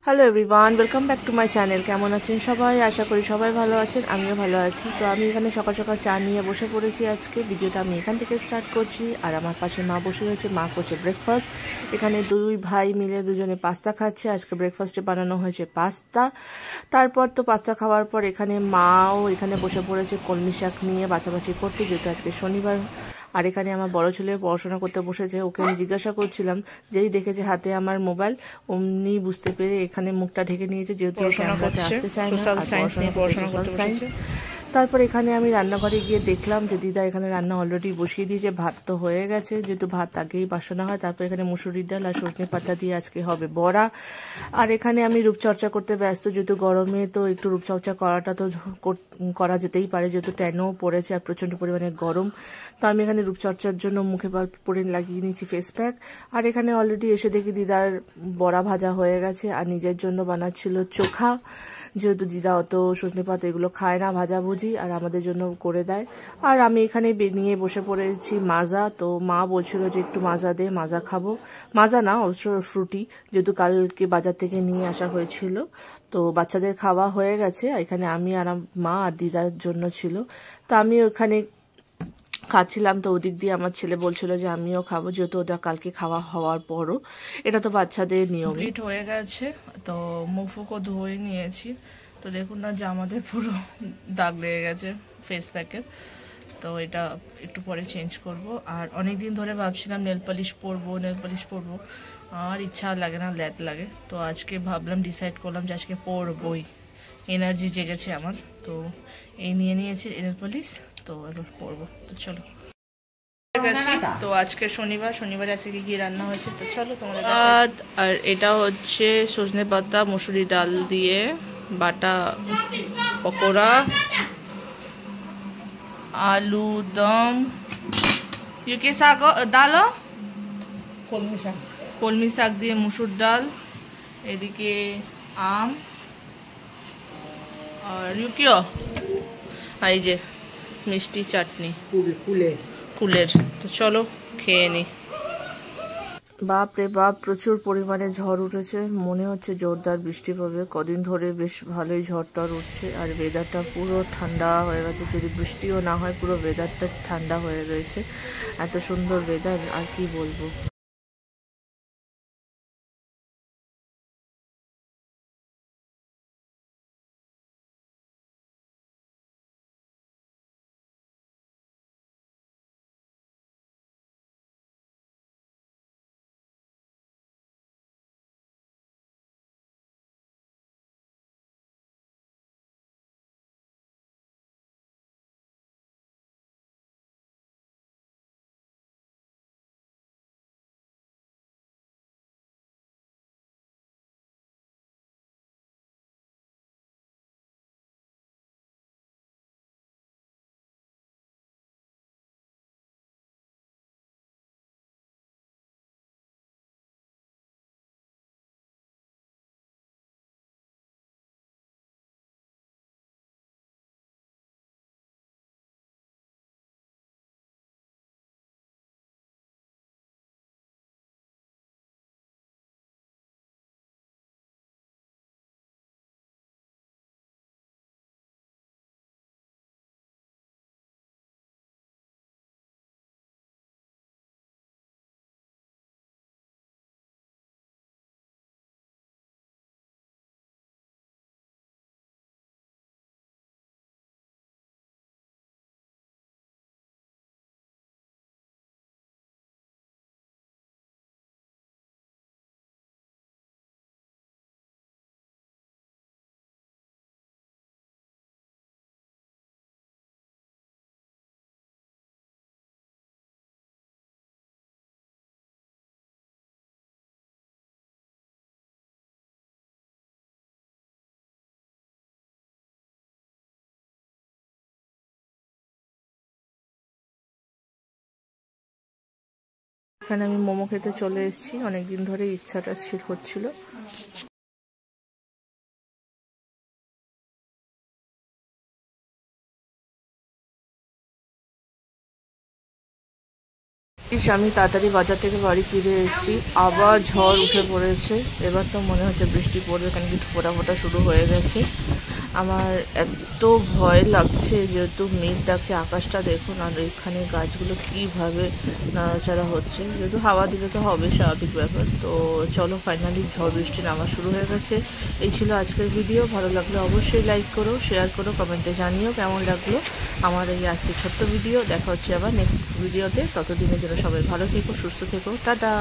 Hello everyone, welcome back to my channel. কেমন আছেন সবাই? আশা করি সবাই ভালো আছেন, আমিও ভালো আছি। তো আমি এখানে সকাল সকাল চা নিয়ে বসে পড়েছি। আজকে ভিডিওটা আমি এখান থেকে স্টার্ট করছি। আর আমার পাশে মা বসে রয়েছে, মা করছে ব্রেকফাস্ট। এখানে দুই ভাই মিলে দুজনে পাস্তা খাচ্ছে। আজকে ব্রেকফাস্টে বানানো হয়েছে পাস্তা। তারপর তো পাস্তা খাওয়ার পর এখানে মাও এখানে বসে পড়েছে কলমি শাক নিয়ে বাছাবাছি করতে, যেহেতু আজকে শনিবার। আর এখানে আমার বড় ছেলে পড়াশোনা করতে বসেছে। ওকে আমি জিজ্ঞাসা করছিলাম, যেই দেখেছে হাতে আমার মোবাইল অমনি বুঝতে পেরে এখানে মুখটা ঢেকে নিয়েছে, যেহেতু ক্যামেরাতে আসতে চায় না। আর পড়াশোনা করতে সোশ্যাল সায়েন্স। তারপর এখানে আমি রান্নাঘরে গিয়ে দেখলাম যে দিদা এখানে রান্না অলরেডি বসিয়ে দিয়েছে। ভাত তো হয়ে গেছে, যেহেতু ভাত আগেই বাসনা হয়। তারপর এখানে মুসুরির ডাল আর সজনে পাতা দিয়ে আজকে হবে বড়া। আর এখানে আমি রূপচর্চা করতে ব্যস্ত, যেহেতু গরমে তো একটু রূপচর্চা করাটা তো করা যেতেই পারে, যেহেতু ট্যানও পড়েছে আর প্রচণ্ড পরিমাণে গরম। তো আমি এখানে রূপচর্চার জন্য মুখে পরে লাগিয়ে নিয়েছি ফেস প্যাক। আর এখানে অলরেডি এসে দেখি দিদার বড়া ভাজা হয়ে গেছে আর নিজের জন্য বানাচ্ছিল চোখা, যেহেতু দিদা অত সজনে পাতা এগুলো খায় না ভাজাভুজি, আর আমাদের জন্য করে দেয়। আর আমি এখানে নিয়ে বসে পড়েছি মাজা। তো মা বলছিল যে একটু মাজা দে, মাজা খাবো। মাজা না, অবশ্য ফ্রুটি, যেহেতু কালকে বাজার থেকে নিয়ে আসা হয়েছিল। তো বাচ্চাদের খাওয়া হয়ে গেছে। এখানে আমি আর মা আর দিদার জন্য ছিল। তো আমি ওখানে খাচ্ছিলাম। তো ওদিক দিয়ে আমার ছেলে বলছিল যে আমিও খাবো, যেহেতু ওটা কালকে খাওয়া হওয়ার পরও এটা তো বাচ্চাদের নিয়ম। কমপ্লিট হয়ে গেছে। তো মুখফুকও ধুয়ে নিয়েছি। তো দেখুন না, জামাতে পুরো দাগ লেগে গেছে ফেস প্যাকের। তো এটা একটু পরে চেঞ্জ করব। আর অনেক দিন ধরে ভাবছিলাম নেল পালিশ পরবো, আর ইচ্ছা লাগে না, ল্যাদ লাগে। তো আজকে ভাবলাম, ডিসাইড করলাম যে আজকে পরবই, এনার্জি জেগেছে আমার। তো এই নিয়ে নিয়েছি নেল পালিশ, তো এবার পরবো। তো চলো। তো আজকে শনিবারে আজকে কি রান্না হয়েছে তো চলো তোমাদের। আর এটা হচ্ছে সজনে পাতা মসুরি ডাল দিয়ে বাটা পকোড়া, আলু দম, ইউকে শাক ডালো, কলমি শাক দিয়ে মুসুর ডাল, এদিকে আম আর ইউকিও, এই যে মিষ্টি চাটনি কুলের। তো চলো খেয়ে নি। বাপ রে বাপ, প্রচুর পরিমাণে ঝড় উঠেছে। মনে হচ্ছে জোরদার বৃষ্টি পড়বে। কদিন ধরে বেশ ভালোই ঝড় টড় উঠছে। আর ওয়েদারটা পুরো ঠান্ডা হয়ে গেছে। যদি বৃষ্টিও না হয়, পুরো ওয়েদারটা ঠান্ডা হয়ে রয়েছে। এত সুন্দর ওয়েদার, আর কি বলবো। এখানে আমি মোমো খেতে চলে এসেছি। অনেকদিন ধরে ইচ্ছাটা হচ্ছিল। আমি তাড়াতাড়ি বাজার থেকে বাড়ি ফিরে এসেছি, আবার ঝড় উঠে পড়েছে। এবার তো মনে হচ্ছে বৃষ্টি পড়বে, কারণ কি ফোঁটা শুরু হয়ে গেছে। আমার এত ভয় লাগছে, যেহেতু মেঘ ডাকছে, আকাশটা দেখুন, আর এখানে গাছগুলো কীভাবে নাড়াচাড়া হচ্ছে। যেহেতু হাওয়া দিলে তো হবে, স্বাভাবিক ব্যাপার। তো চলো, ফাইনালি ঝড় বৃষ্টি নামা শুরু হয়ে গেছে। এই ছিল আজকের ভিডিও। ভালো লাগলে অবশ্যই লাইক করো, শেয়ার করো, কমেন্টে জানিও কেমন লাগলো আমার এই আজকে ছোট্ট ভিডিও। দেখা হচ্ছে আবার নেক্সট ভিডিওতে। ততদিনের জন্য সবাই ভালো থেকো, সুস্থ থেকো, টাটা।